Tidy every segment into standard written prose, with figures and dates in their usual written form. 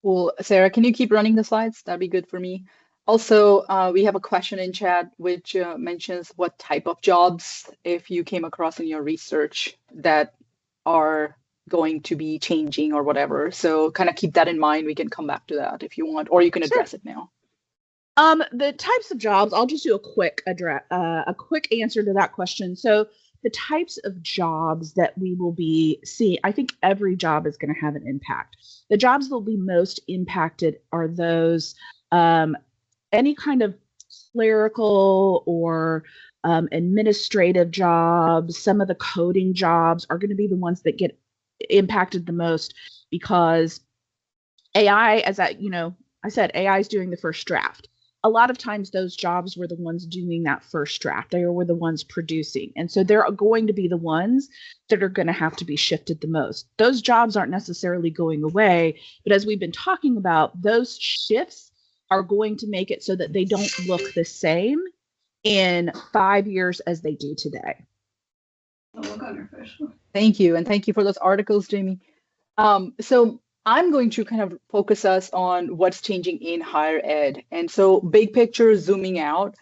Well, Sarah, can you keep running the slides? That'd be good for me. Also, we have a question in chat which mentions what type of jobs, if you came across in your research, that are going to be changing or whatever. So kind of keep that in mind. We can come back to that if you want, or you can Sure. address it now. The types of jobs, I'll just do a quick answer to that question. So the types of jobs that we will be seeing, I think every job is going to have an impact. The jobs that will be most impacted are those any kind of clerical or administrative jobs. Some of the coding jobs are going to be the ones that get impacted the most because AI, I said, AI is doing the first draft. A lot of times, those jobs were the ones doing that first draft. They were the ones producing. And so they're going to be the ones that are going to have to be shifted the most. Those jobs aren't necessarily going away. But as we've been talking about, those shifts are going to make it so that they don't look the same in 5 years as they do today. Thank you. And thank you for those articles, Jamie. So I'm going to kind of focus us on what's changing in higher ed. And so big picture, zooming out,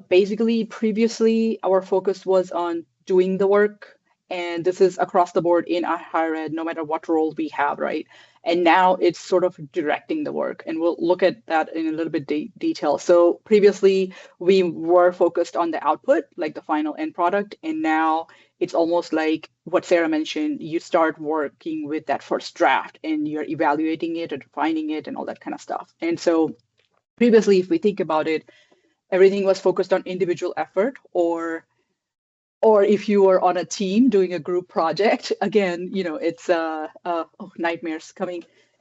basically previously our focus was on doing the work, and this is across the board in higher ed, no matter what role we have, right? And now it's sort of directing the work, and we'll look at that in a little bit detail. So previously we were focused on the output, like the final end product, and now it's almost like what Sarah mentioned, you start working with that first draft and you're evaluating it and refining it and all that kind of stuff. And so previously, if we think about it, everything was focused on individual effort, or if you were on a team doing a group project, again, it's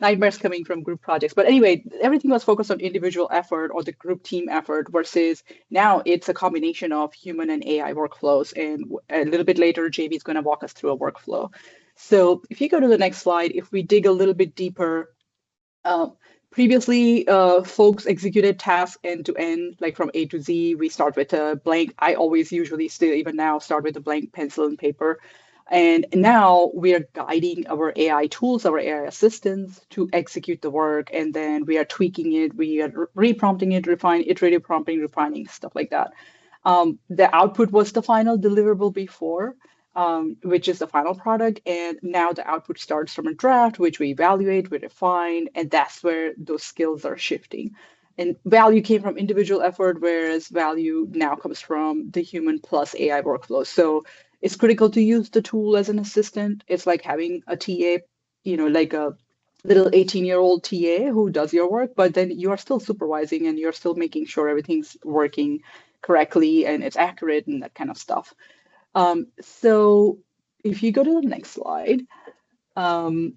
nightmares coming from group projects. But anyway, everything was focused on individual effort or the group team effort versus now it's a combination of human and AI workflows. And a little bit later, JB is going to walk us through a workflow. So if you go to the next slide, if we dig a little bit deeper, uh, previously, folks executed tasks end to end, like from A to Z. We start with a blank. I always usually still, even now, start with a blank pencil and paper. And now we are guiding our AI tools, our AI assistants to execute the work. And then we are tweaking it, we are reprompting it, iterative prompting, refining, stuff like that. The output was the final deliverable before, which is the final product. And now the output starts from a draft, which we evaluate, we refine, and that's where those skills are shifting. And value came from individual effort, whereas value now comes from the human plus AI workflow. So it's critical to use the tool as an assistant. It's like having a TA, like a little 18-year-old TA who does your work, but then you are still supervising and you're still making sure everything's working correctly and it's accurate and that kind of stuff. So if you go to the next slide, um,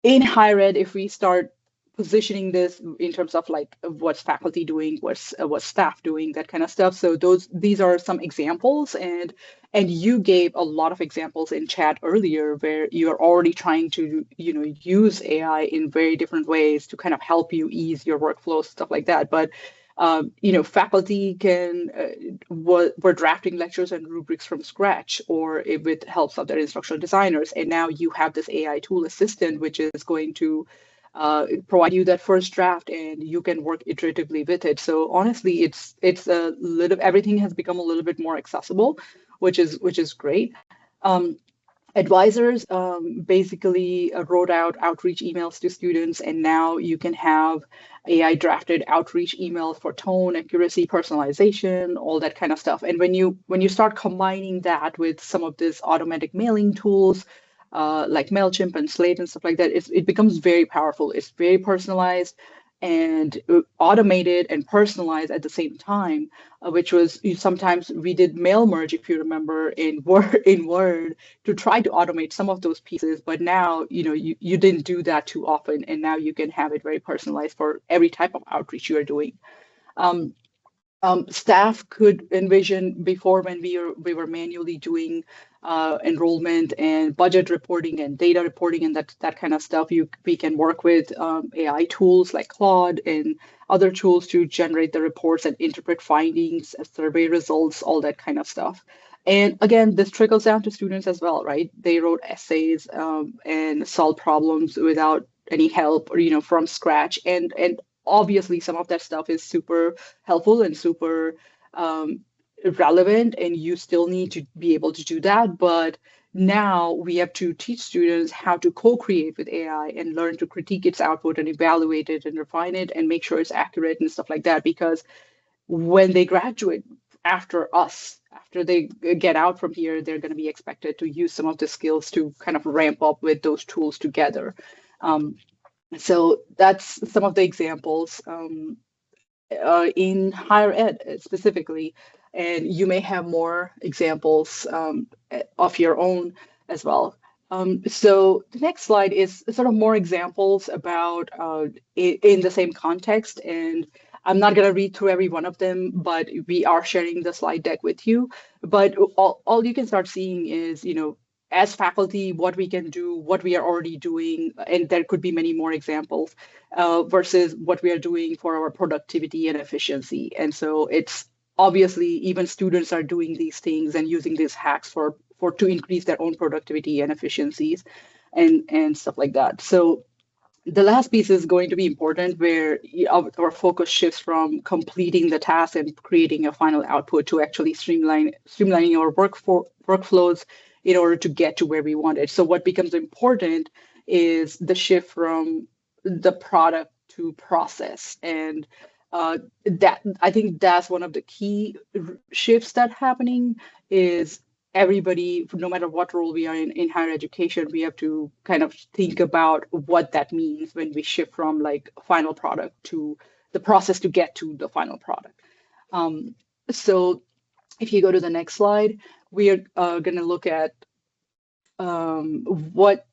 in higher ed, if we start positioning this in terms of like what's faculty doing, what's staff doing, that kind of stuff. So these are some examples, and you gave a lot of examples in chat earlier where you're already trying to use AI in very different ways to kind of help you ease your workflow, stuff like that. But faculty were drafting lectures and rubrics from scratch, or with helps of their instructional designers. And now you have this AI tool assistant, which is going to provide you that first draft, and you can work iteratively with it. So honestly, it's a little everything has become a little bit more accessible, which is great. Um, Advisors basically wrote out outreach emails to students, and now you can have AI drafted outreach emails for tone, accuracy, personalization, all that kind of stuff. And when you start combining that with some of these automatic mailing tools, like Mailchimp and Slate and stuff like that, it becomes very powerful. It's very personalized and automated and personalized at the same time, which was sometimes we did mail merge, if you remember, in Word to try to automate some of those pieces. But now, you didn't do that too often, and now you can have it very personalized for every type of outreach you are doing. Um, Staff could envision before, when we were manually doing enrollment and budget reporting and data reporting and that kind of stuff. We can work with AI tools like Claude and other tools to generate the reports and interpret findings, survey results, all that kind of stuff. And again, this trickles down to students as well, right? They wrote essays and solved problems without any help or from scratch, and obviously some of that stuff is super helpful and super relevant, and you still need to be able to do that. But now we have to teach students how to co-create with AI and learn to critique its output and evaluate it and refine it and make sure it's accurate and stuff like that. Because when they graduate after us, after they get out from here, they're going to be expected to use some of the skills to kind of ramp up with those tools together. So that's some of the examples in higher ed specifically. And you may have more examples of your own as well. So the next slide is sort of more examples about in the same context. And I'm not going to read through every one of them, but we are sharing the slide deck with you. But all you can start seeing is, as faculty, what we can do, what we are already doing, and there could be many more examples, versus what we are doing for our productivity and efficiency. And so it's obviously even students are doing these things and using these hacks for to increase their own productivity and efficiencies and stuff like that. So the last piece is going to be important, where our focus shifts from completing the task and creating a final output to actually streamlining our workflows in order to get to where we want it. So what becomes important is the shift from the product to process. And that I think that's one of the key shifts that happening is everybody, no matter what role we are in higher education, we have to kind of think about what that means when we shift from like final product to the process to get to the final product. So if you go to the next slide, we are going to look at what.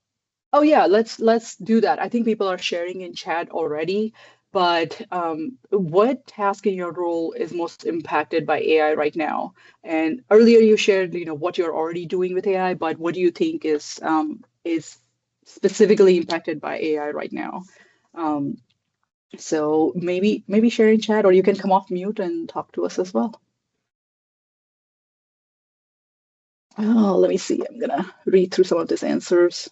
Oh yeah, let's do that. I think people are sharing in chat already. But what task in your role is most impacted by AI right now? And earlier you shared, what you're already doing with AI, but what do you think is specifically impacted by AI right now? So maybe share in chat, or you can come off mute and talk to us as well. Oh, let me see. I'm gonna read through some of these answers.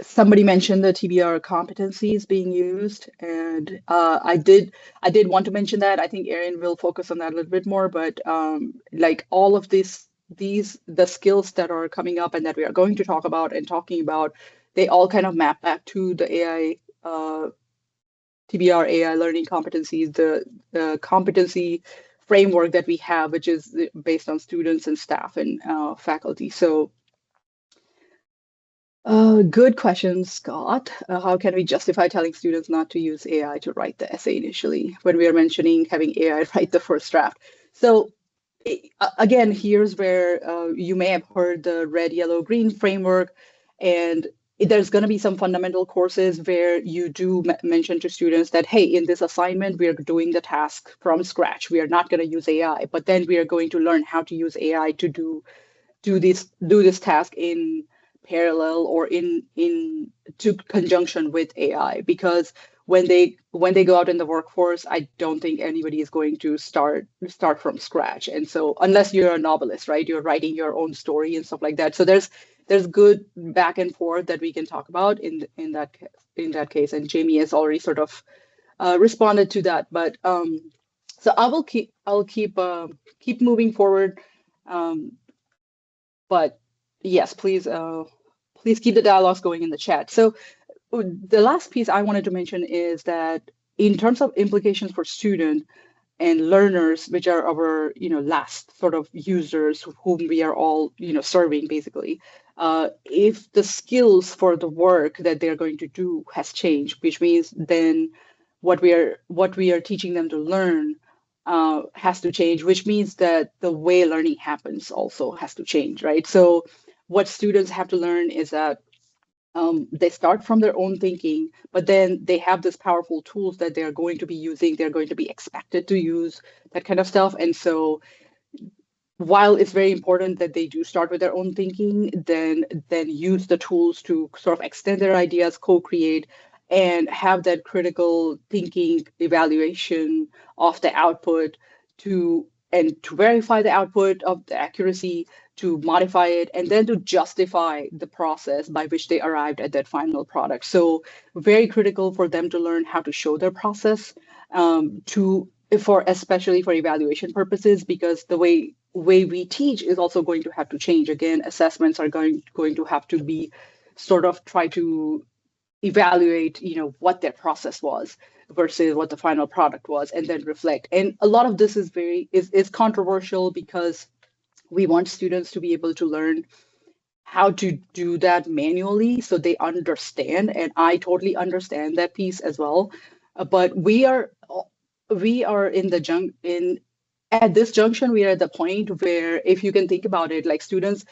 Somebody mentioned the TBR competencies being used, and I did want to mention that. I think Erin will focus on that a little bit more, but like all of the skills that are coming up and that we are going to talk about and talking about, they all kind of map back to the AI TBR AI learning competencies, the competency framework that we have, which is based on students and staff and faculty. So good question, Scott. How can we justify telling students not to use AI to write the essay initially when we are mentioning having AI write the first draft? So again, here's where you may have heard the red, yellow, green framework, and there's going to be some fundamental courses where you do mention to students that, hey, in this assignment, we are doing the task from scratch. We are not going to use AI, but then we are going to learn how to use AI to do this task in parallel or in to conjunction with AI, because when they go out in the workforce, I don't think anybody is going to start from scratch. And so unless you're a novelist, right, you're writing your own story and stuff like that. So there's good back and forth that we can talk about in that case. And Jamie has already sort of responded to that. But so I'll keep moving forward. But yes, please keep the dialogues going in the chat. So the last piece I wanted to mention is that in terms of implications for student and learners, which are our last sort of users whom we are all serving basically, if the skills for the work that they're going to do has changed, which means then what we are teaching them to learn has to change, which means that the way learning happens also has to change, right? So what students have to learn is that they start from their own thinking, but then they have this powerful tools that they're going to be using, they're going to be expected to use, that kind of stuff. And so while it's very important that they do start with their own thinking, then use the tools to sort of extend their ideas, co-create, and have that critical thinking evaluation of the output to and to verify the output of the accuracy, to modify it, and then to justify the process by which they arrived at that final product. So very critical for them to learn how to show their process, for especially for evaluation purposes, because the way we teach is also going to have to change. Again, assessments are going to have to be sort of try to evaluate, what their process was versus what the final product was, and then reflect. And a lot of this is controversial because we want students to be able to learn how to do that manually so they understand. And I totally understand that piece as well. But we are at this junction, we are at the point where, if you can think about it, like, students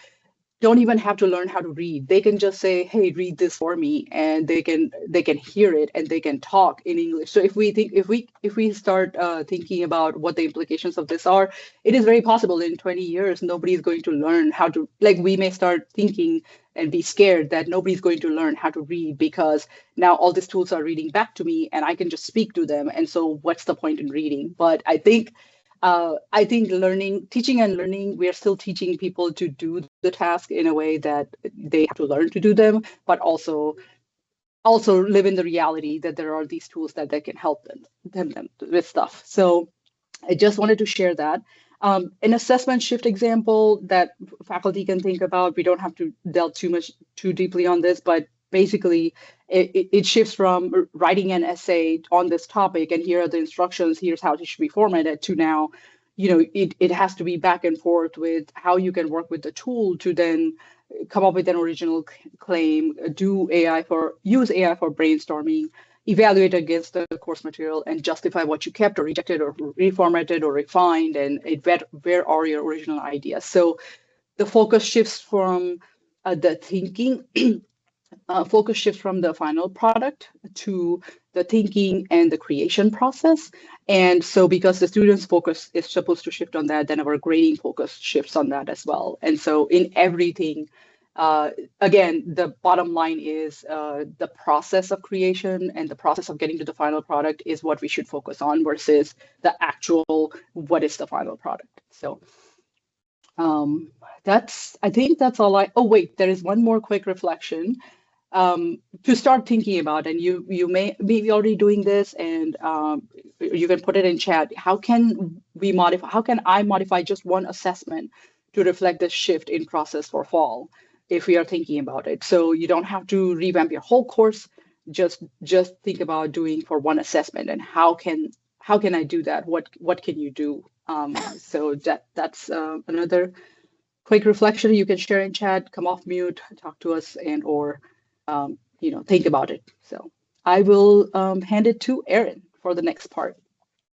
don't even have to learn how to read. They can just say, "Hey, read this for me," and they can hear it and they can talk in English. So if we start thinking about what the implications of this are, it is very possible in 20 years nobody's going to learn how to, like, we may start thinking and be scared that nobody's going to learn how to read because now all these tools are reading back to me and I can just speak to them. And so what's the point in reading? But I think teaching and learning, we are still teaching people to do the task in a way that they have to learn to do them, but also live in the reality that there are these tools that can help them with stuff. So I just wanted to share that. An assessment shift example that faculty can think about, we don't have to delve too deeply on this, but basically it shifts from writing an essay on this topic and here are the instructions, here's how it should be formatted, to now, it has to be back and forth with how you can work with the tool to then come up with an original claim, use AI for brainstorming, evaluate against the course material, and justify what you kept or rejected or reformatted or refined, and where are your original ideas. So the focus shifts from the thinking focus shifts from the final product to the thinking and the creation process. And so because the student's focus is supposed to shift on that, then our grading focus shifts on that as well. And so in everything, again, the bottom line is the process of creation and the process of getting to the final product is what we should focus on versus the actual, what is the final product. So I think that's all oh wait, there is one more quick reflection to start thinking about, and you may be already doing this, and you can put it in chat. How can I modify just one assessment to reflect the shift in process for fall if we are thinking about it? So you don't have to revamp your whole course, just think about doing for one assessment, and how can I do that? What can you do? So that's another quick reflection you can share in chat, come off mute, talk to us, and or think about it. So I will hand it to Erin for the next part.